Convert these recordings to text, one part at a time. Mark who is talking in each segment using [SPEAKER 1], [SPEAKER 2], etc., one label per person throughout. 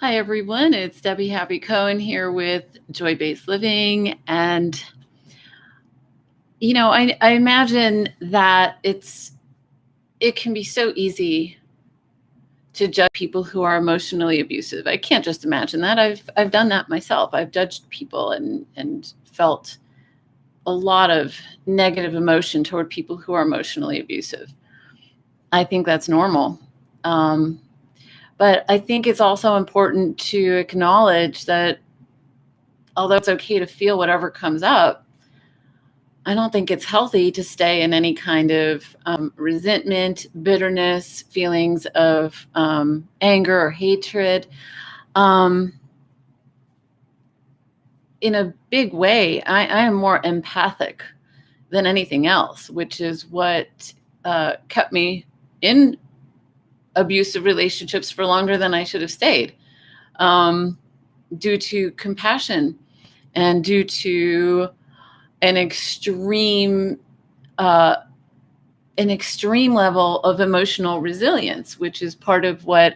[SPEAKER 1] Hi, everyone. It's Debbie Happy Cohen here with Joy Based Living. And, I imagine that it can be so easy to judge people who are emotionally abusive. I can't just imagine that. I've done that myself. I've judged people and felt a lot of negative emotion toward people who are emotionally abusive. I think that's normal. But I think it's also important to acknowledge that although it's okay to feel whatever comes up, I don't think it's healthy to stay in any kind of resentment, bitterness, feelings of anger or hatred. In a big way, I am more empathic than anything else, which is what kept me in abusive relationships for longer than I should have stayed, due to compassion and due to an extreme level of emotional resilience, which is part of what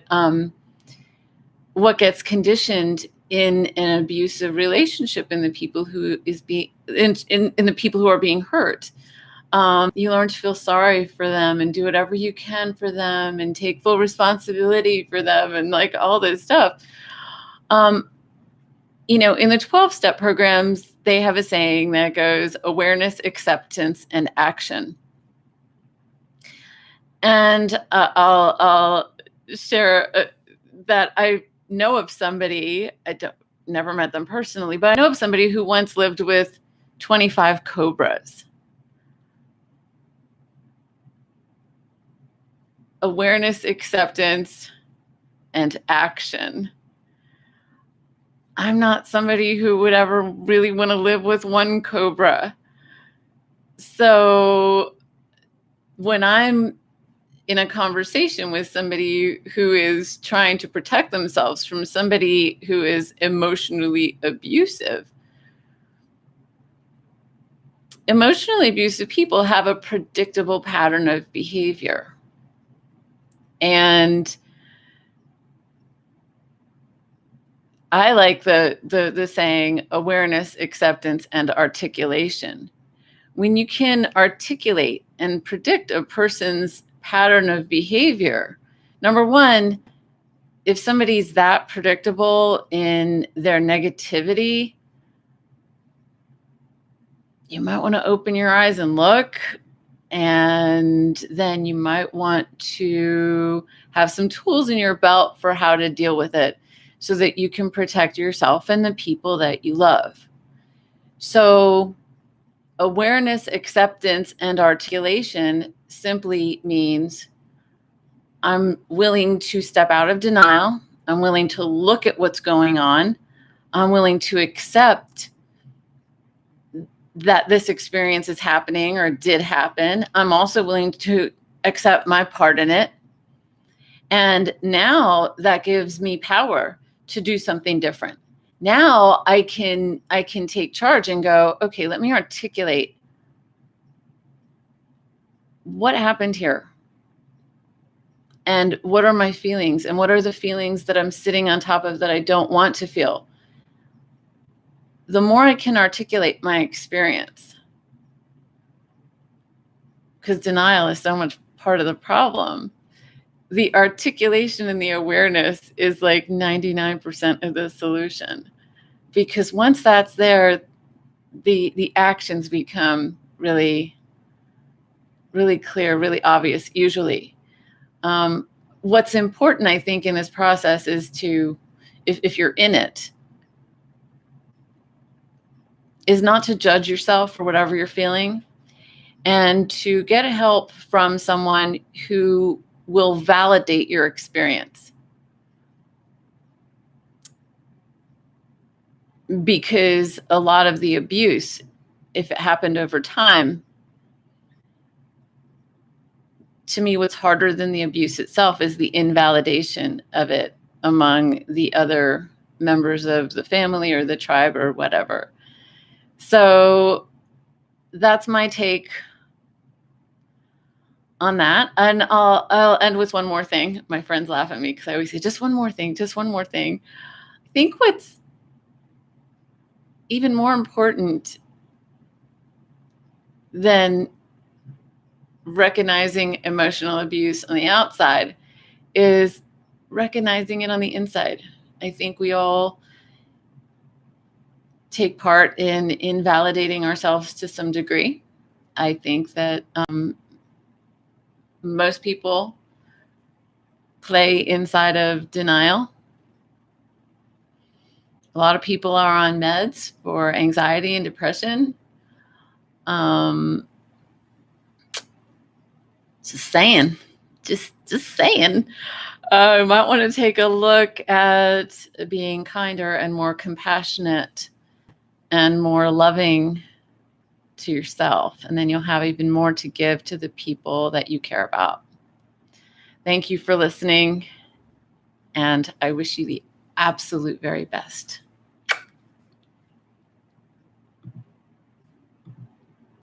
[SPEAKER 1] gets conditioned in an abusive relationship in the people who is being in the people who are being hurt. You learn to feel sorry for them and do whatever you can for them and take full responsibility for them and like all this stuff. In the 12-step programs, they have a saying that goes awareness, acceptance, and action. And I'll share that I know of somebody, never met them personally, but I know of somebody who once lived with 25 cobras. Awareness, acceptance, and action. I'm not somebody who would ever really want to live with one cobra. So when I'm in a conversation with somebody who is trying to protect themselves from somebody who is emotionally abusive people have a predictable pattern of behavior. And I like the saying awareness, acceptance, and articulation. When you can articulate and predict a person's pattern of behavior, number one, if somebody's that predictable in their negativity, you might want to open your eyes and look, and then you might want to have some tools in your belt for how to deal with it so that you can protect yourself and the people that you love. So awareness, acceptance, and articulation simply means I'm willing to step out of denial. I'm willing to look at what's going on. I'm willing to accept that this experience is happening or did happen. I'm also willing to accept my part in it. And now that gives me power to do something different. Now I can take charge and go, okay, let me articulate what happened here. And what are my feelings? And what are the feelings that I'm sitting on top of that I don't want to feel? The more I can articulate my experience, because denial is so much part of the problem, the articulation and the awareness is like 99% of the solution. Because once that's there, the actions become really, really clear, really obvious, usually. What's important, I think, in this process is to, if you're in it, is not to judge yourself for whatever you're feeling, and to get help from someone who will validate your experience. Because a lot of the abuse, if it happened over time, to me, what's harder than the abuse itself is the invalidation of it among the other members of the family or the tribe or whatever. So that's my take on that. And I'll end with one more thing. My friends laugh at me because I always say, just one more thing, just one more thing. I think what's even more important than recognizing emotional abuse on the outside is recognizing it on the inside. I think we all take part in invalidating ourselves to some degree. I think that most people play inside of denial. A lot of people are on meds for anxiety and depression. Just saying, just saying. You might want to take a look at being kinder and more compassionate and more loving to yourself. And then you'll have even more to give to the people that you care about. Thank you for listening. And I wish you the absolute very best.